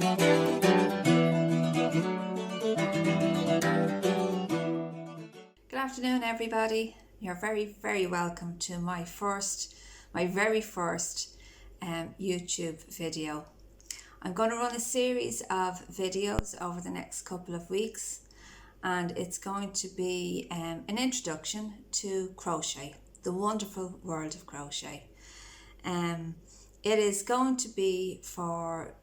Good afternoon, everybody. You're very welcome to my very first YouTube video. I'm going to run a series of videos over the next couple of weeks, and it's going to be an introduction to crochet, the wonderful world of crochet. It is going to be for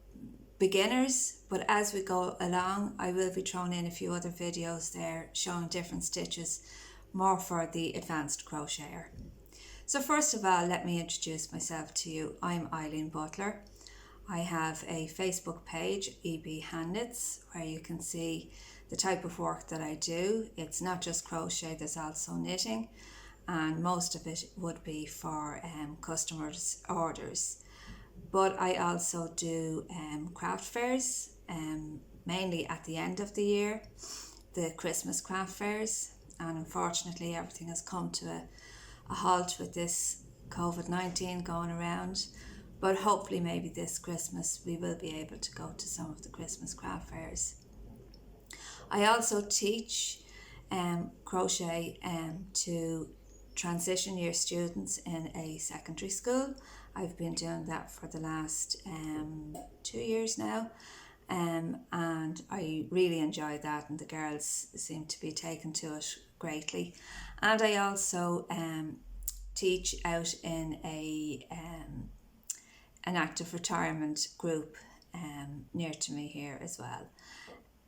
beginners, but as we go along I will be throwing in a few other videos there showing different stitches, more for the advanced crocheter. So first of all, let me introduce myself to you. I'm Eileen Butler. I have a Facebook page, EB Hand Knits, where you can see the type of work that I do. It's not just crochet, there's also knitting, and most of it would be for customers' orders. But I also do craft fairs, mainly at the end of the year, the Christmas craft fairs, and unfortunately everything has come to a halt with this COVID-19 going around, but hopefully maybe this Christmas we will be able to go to some of the Christmas craft fairs. I also teach crochet to transition year students in a secondary school. I've been doing that for the last 2 years now, and I really enjoy that, and the girls seem to be taken to it greatly. And I also teach out in an active retirement group near to me here as well.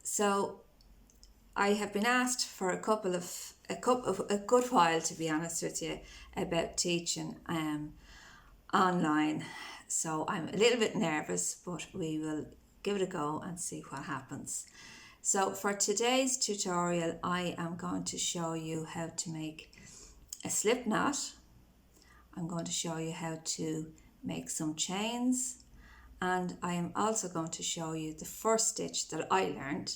So I have been asked for a good while, to be honest with you, about teaching online. So I'm a little bit nervous, but we will give it a go and see what happens. So for today's tutorial, I am going to show you how to make a slip knot. I'm going to show you how to make some chains, and I am also going to show you the first stitch that I learned,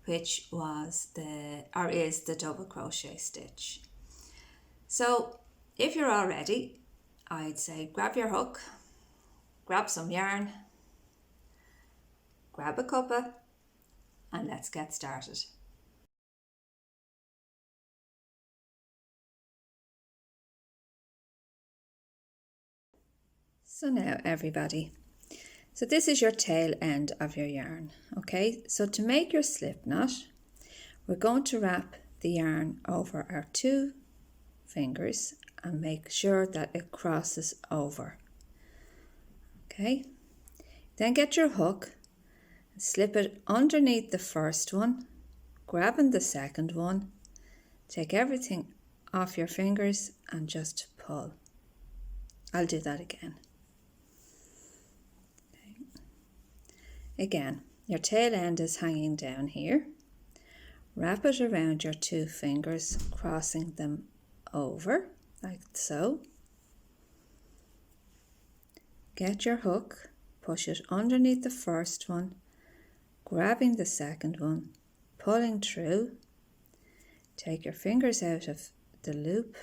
which is the double crochet stitch. So if you're all ready, I'd say grab your hook, grab some yarn, grab a cuppa, and let's get started. So now everybody, so this is your tail end of your yarn, okay? So to make your slip knot, we're going to wrap the yarn over our 2 fingers and make sure that it crosses over, okay? Then get your hook and slip it underneath the first one, grabbing the second one, take everything off your fingers and just pull. I'll do that again. Okay. Again, your tail end is hanging down here. Wrap it around your 2 fingers, crossing them over like so. Get your hook, push it underneath the first one, grabbing the second one, pulling through. Take your fingers out of the loop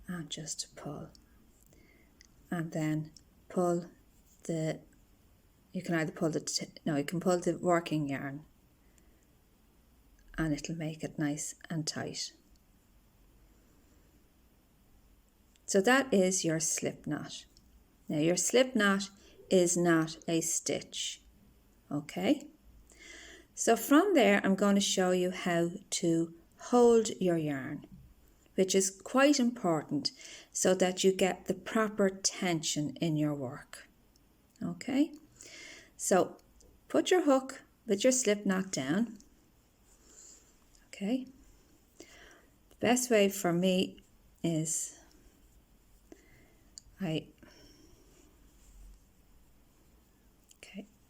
and just pull. And then pull you can pull the working yarn, and it'll make it nice and tight. So that is your slip knot. Now your slip knot is not a stitch, okay? So from there I'm going to show you how to hold your yarn, which is quite important so that you get the proper tension in your work, okay? So put your hook with your slip knot down, okay? The best way for me is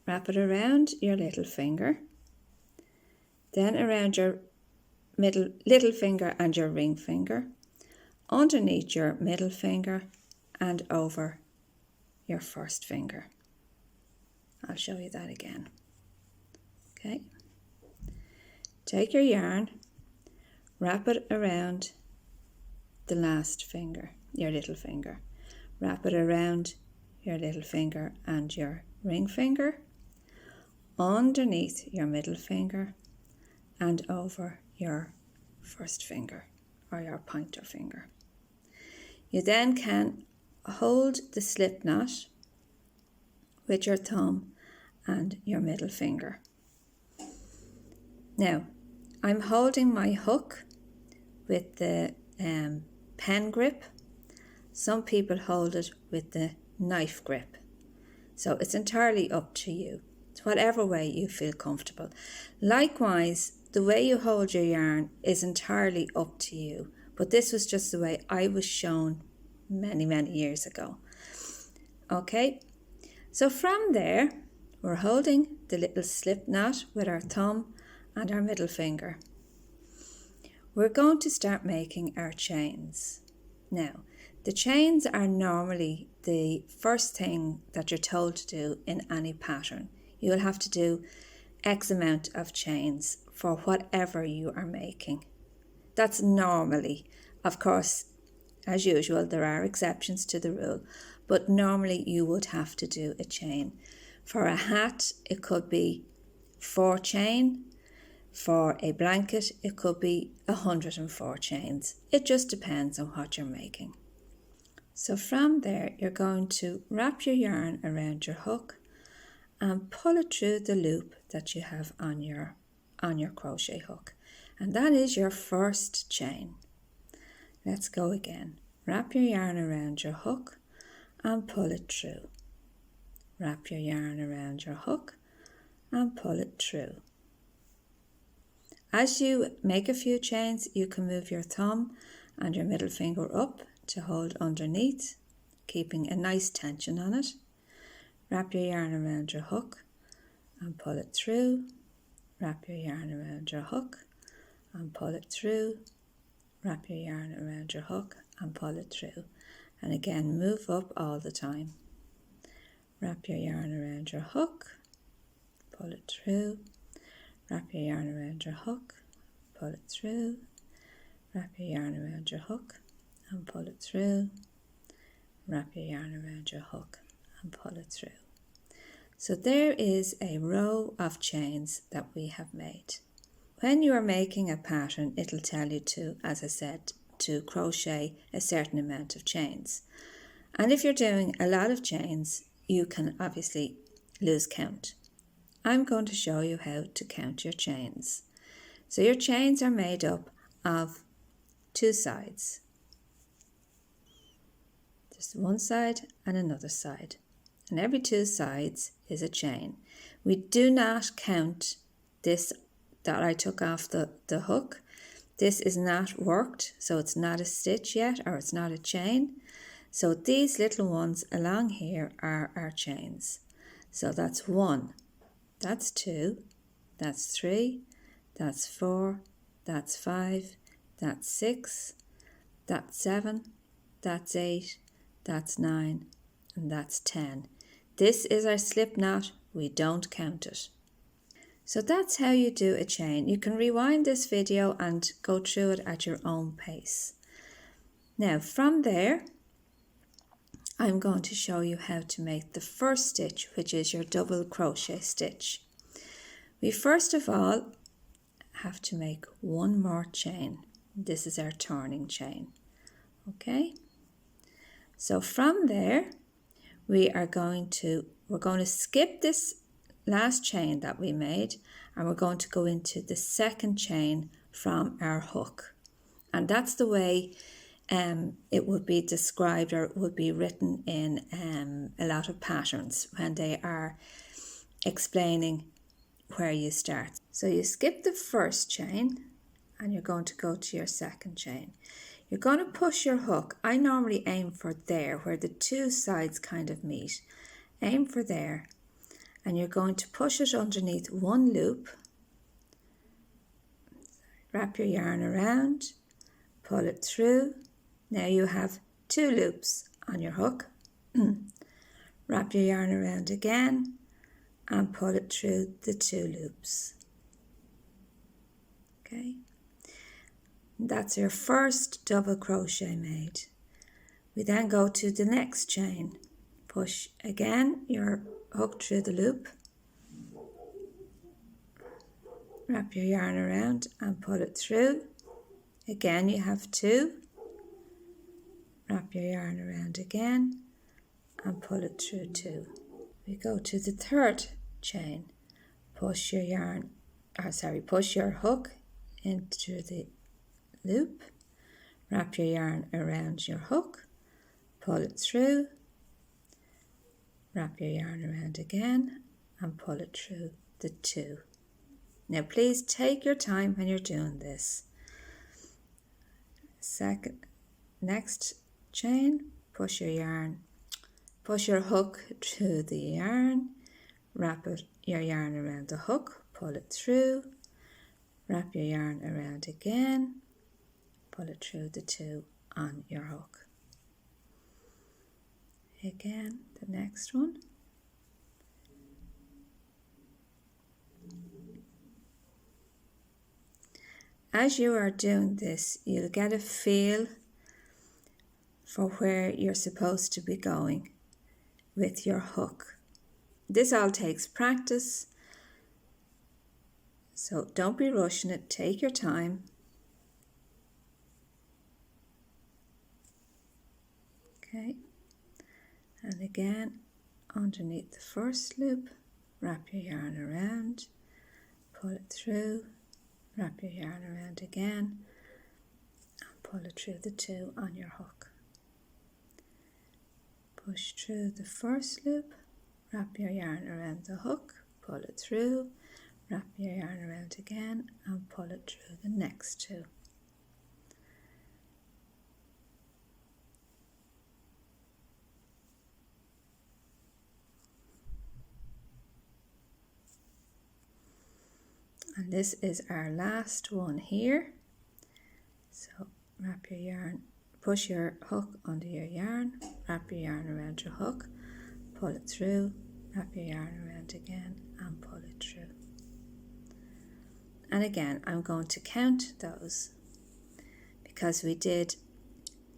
wrap it around your little finger, then around your little finger and your ring finger, underneath your middle finger and over your first finger. I'll show you that again. Okay. Take your yarn, wrap it around the last finger, your little finger. Wrap it around your little finger and your ring finger, underneath your middle finger and over your first finger or your pointer finger. You then can hold the slip knot with your thumb and your middle finger. Now, I'm holding my hook with the pen grip. Some people hold it with the knife grip. So it's entirely up to you. It's whatever way you feel comfortable. Likewise, the way you hold your yarn is entirely up to you. But this was just the way I was shown many, many years ago. Okay, so from there, we're holding the little slip knot with our thumb and our middle finger. We're going to start making our chains. Now, the chains are normally the first thing that you're told to do in any pattern. You will have to do X amount of chains for whatever you are making. That's normally, of course, as usual, there are exceptions to the rule, but normally you would have to do a chain. For a hat, it could be 4 chain. For a blanket, it could be 104 chains. It just depends on what you're making. So from there, you're going to wrap your yarn around your hook and pull it through the loop that you have on your crochet hook. And that is your first chain. Let's go again. Wrap your yarn around your hook and pull it through. Wrap your yarn around your hook and pull it through. As you make a few chains, you can move your thumb and your middle finger up to hold underneath, keeping a nice tension on it. Wrap your yarn around your hook and pull it through. Wrap your yarn around your hook and pull it through. Wrap your yarn around your hook and pull it through. And again, move up all the time. Wrap your yarn around your hook, pull it through. Wrap your yarn around your hook, pull it through. Wrap your yarn around your hook and pull it through. Wrap your yarn around your hook and pull it through. So there is a row of chains that we have made. When you are making a pattern, it'll tell you to, as I said, to crochet a certain amount of chains. And if you're doing a lot of chains, you can obviously lose count. I'm going to show you how to count your chains. So your chains are made up of 2 sides. Just one side and another side. And every 2 sides is a chain. We do not count this that I took off the hook. This is not worked, so it's not a stitch yet, or it's not a chain. So these little ones along here are our chains. So that's 1, that's 2, that's 3, that's 4, that's 5, that's 6, that's 7, that's 8, that's 9, and that's 10. This is our slip knot. We don't count it. So that's how you do a chain. You can rewind this video and go through it at your own pace. Now from there, I'm going to show you how to make the first stitch, which is your double crochet stitch. We first of all have to make 1 more chain. This is our turning chain. Okay? So from there, we're going to skip this last chain that we made, and we're going to go into the second chain from our hook. And that's the way it would be described, or it would be written in a lot of patterns when they are explaining where you start. So you skip the first chain and you're going to go to your second chain. You're going to push your hook. I normally aim for there, where the 2 sides kind of meet. Aim for there. And you're going to push it underneath 1 loop. Wrap your yarn around, pull it through. Now you have 2 loops on your hook. Wrap your yarn around again and pull it through the 2 loops. Okay, that's your first double crochet made. We then go to the next chain. Push again your hook through the loop. wrap your yarn around and pull it through. Again, you have 2. Wrap your yarn around again and pull it through 2. We go to the 3rd chain. Push your hook into the loop. Wrap your yarn around your hook, pull it through. Wrap your yarn around again and pull it through the 2. Now please take your time when you're doing this. Next chain, push your hook through the yarn, wrap your yarn around the hook, pull it through, wrap your yarn around again, pull it through the 2 on your hook. Again, the next one. As you are doing this, you'll get a feel for where you're supposed to be going with your hook. This all takes practice, so don't be rushing it, take your time. Okay, and again, underneath the first loop, wrap your yarn around, pull it through, wrap your yarn around again, and pull it through the 2 on your hook. Push through the first loop, wrap your yarn around the hook, pull it through, wrap your yarn around again, and pull it through the next 2. And this is our last one here. So wrap your yarn, push your hook under your yarn, wrap your yarn around your hook, pull it through, wrap your yarn around again and pull it through. And again, I'm going to count those because we did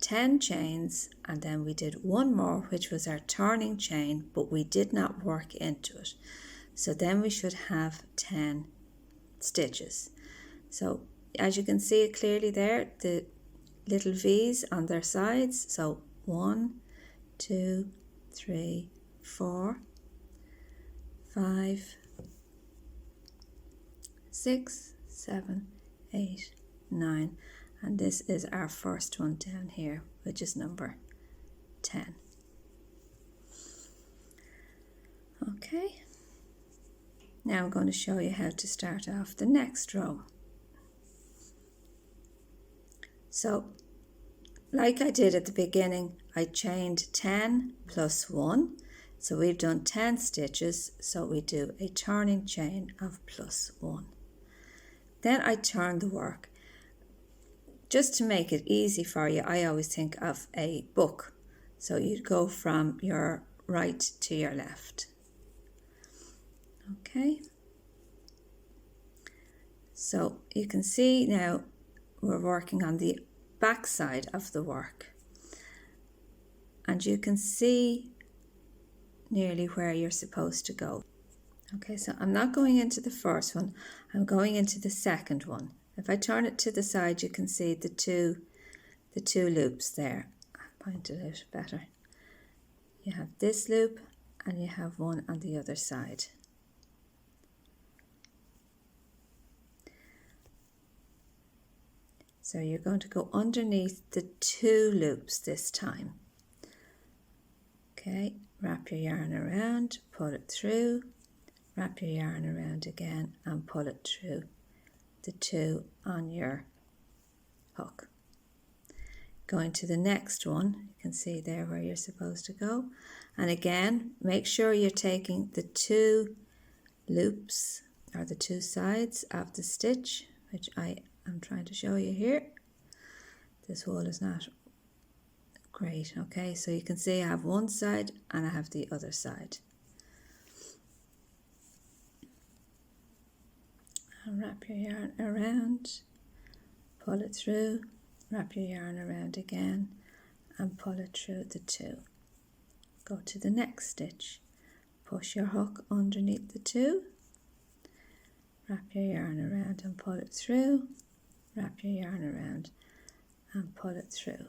10 chains and then we did one more, which was our turning chain, but we did not work into it. So then we should have 10 stitches. So as you can see it clearly there, the little V's on their sides. So 1, 2, 3, 4, 5, 6, 7, 8, 9. And this is our first one down here, which is number 10. Okay. Now I'm going to show you how to start off the next row. So, like I did at the beginning, I chained 10 plus 1. So we've done 10 stitches, so we do a turning chain of plus 1. Then I turn the work. Just to make it easy for you, I always think of a book. So you'd go from your right to your left. Okay, so you can see now we're working on the back side of the work, and you can see nearly where you're supposed to go. Okay, so I'm not going into the first one, I'm going into the second one. If I turn it to the side, you can see the two loops there. I'll point it out better. You have this loop and you have one on the other side. So you're going to go underneath the 2 loops this time. Okay, wrap your yarn around, pull it through, wrap your yarn around again and pull it through the 2 on your hook. Going to the next one, you can see there where you're supposed to go. And again, make sure you're taking the 2 loops or the 2 sides of the stitch, which I'm trying to show you here. This wool is not great. Okay, so you can see I have one side and I have the other side. And wrap your yarn around, pull it through, wrap your yarn around again and pull it through the 2. Go to the next stitch, push your hook underneath the 2, wrap your yarn around and pull it through, wrap your yarn around and pull it through.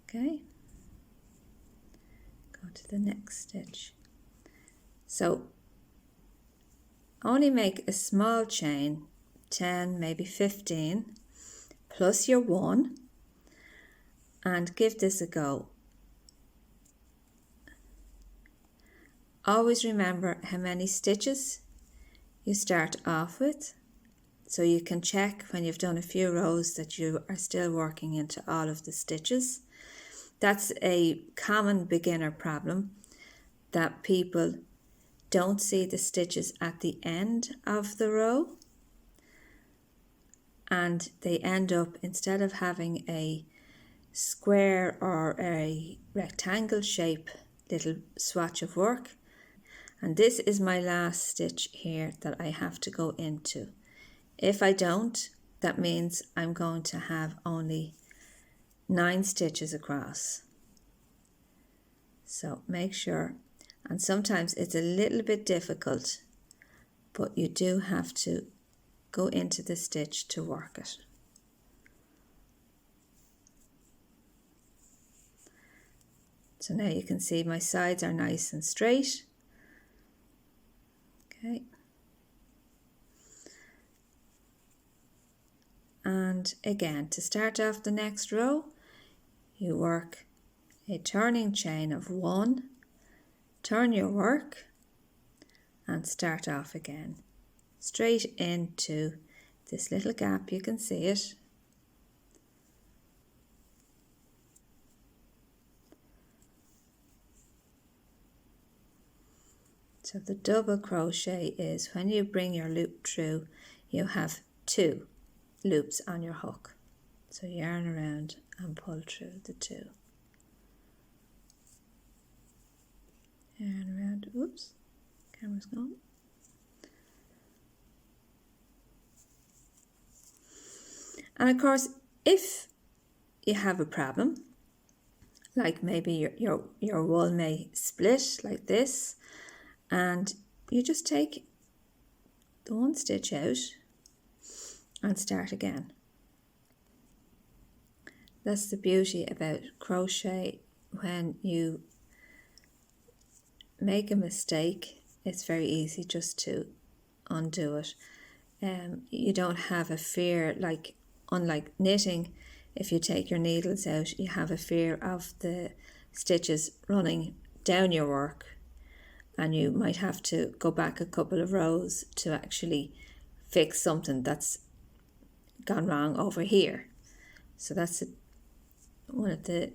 Okay, go to the next stitch. So only make a small chain, 10, maybe 15, plus your 1, and give this a go. Always remember how many stitches you start off with, so you can check when you've done a few rows that you are still working into all of the stitches. That's a common beginner problem, that people don't see the stitches at the end of the row, and they end up, instead of having a square or a rectangle shape little swatch of work, and this is my last stitch here that I have to go into. If I don't, that means I'm going to have only 9 stitches across. So make sure, and sometimes it's a little bit difficult, but you do have to go into the stitch to work it. So now you can see my sides are nice and straight. Okay. And again, to start off the next row, you work a turning chain of 1, turn your work and start off again, straight into this little gap, you can see it. So the double crochet is when you bring your loop through, you have 2 loops on your hook. So yarn around and pull through the 2. Yarn around, oops, camera's gone. And of course, if you have a problem, like maybe your wool may split like this, and you just take the 1 stitch out and start again. That's the beauty about crochet. When you make a mistake, it's very easy just to undo it. You don't have a fear, like unlike knitting, if you take your needles out, you have a fear of the stitches running down your work, and you might have to go back a couple of rows to actually fix something that's gone wrong over here. So that's one of the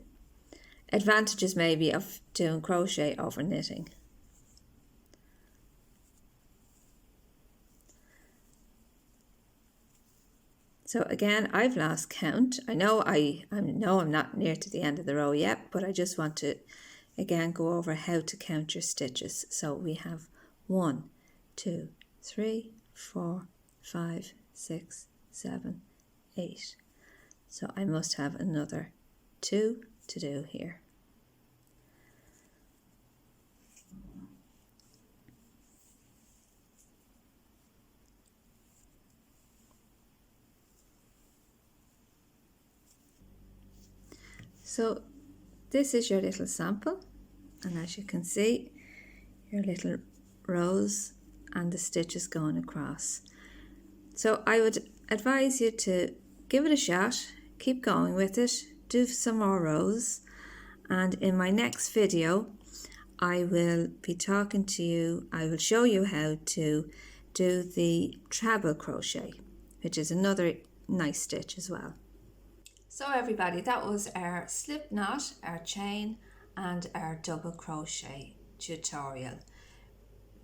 advantages maybe of doing crochet over knitting. So again, I've lost count. I know I'm not near to the end of the row yet, but I just want to again go over how to count your stitches. So we have 1, 2, 3, 4, 5, 6, 7, 8. So I must have another 2 to do here. So this is your little sample, and as you can see, your little rows and the stitches going across. So I would advise you to give it a shot, keep going with it, do some more rows, and in my next video I will be talking to you, I will show you how to do the treble crochet, which is another nice stitch as well. So everybody, that was our slip knot, our chain and our double crochet tutorial.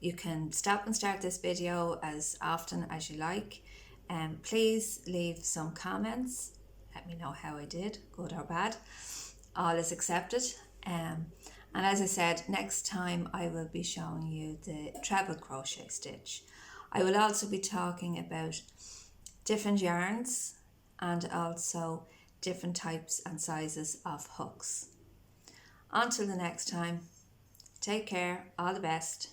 You can stop and start this video as often as you like, and please leave some comments. Let me know how I did, good or bad. All is accepted. And as I said, next time I will be showing you the treble crochet stitch. I will also be talking about different yarns and also different types and sizes of hooks. Until the next time, take care, all the best.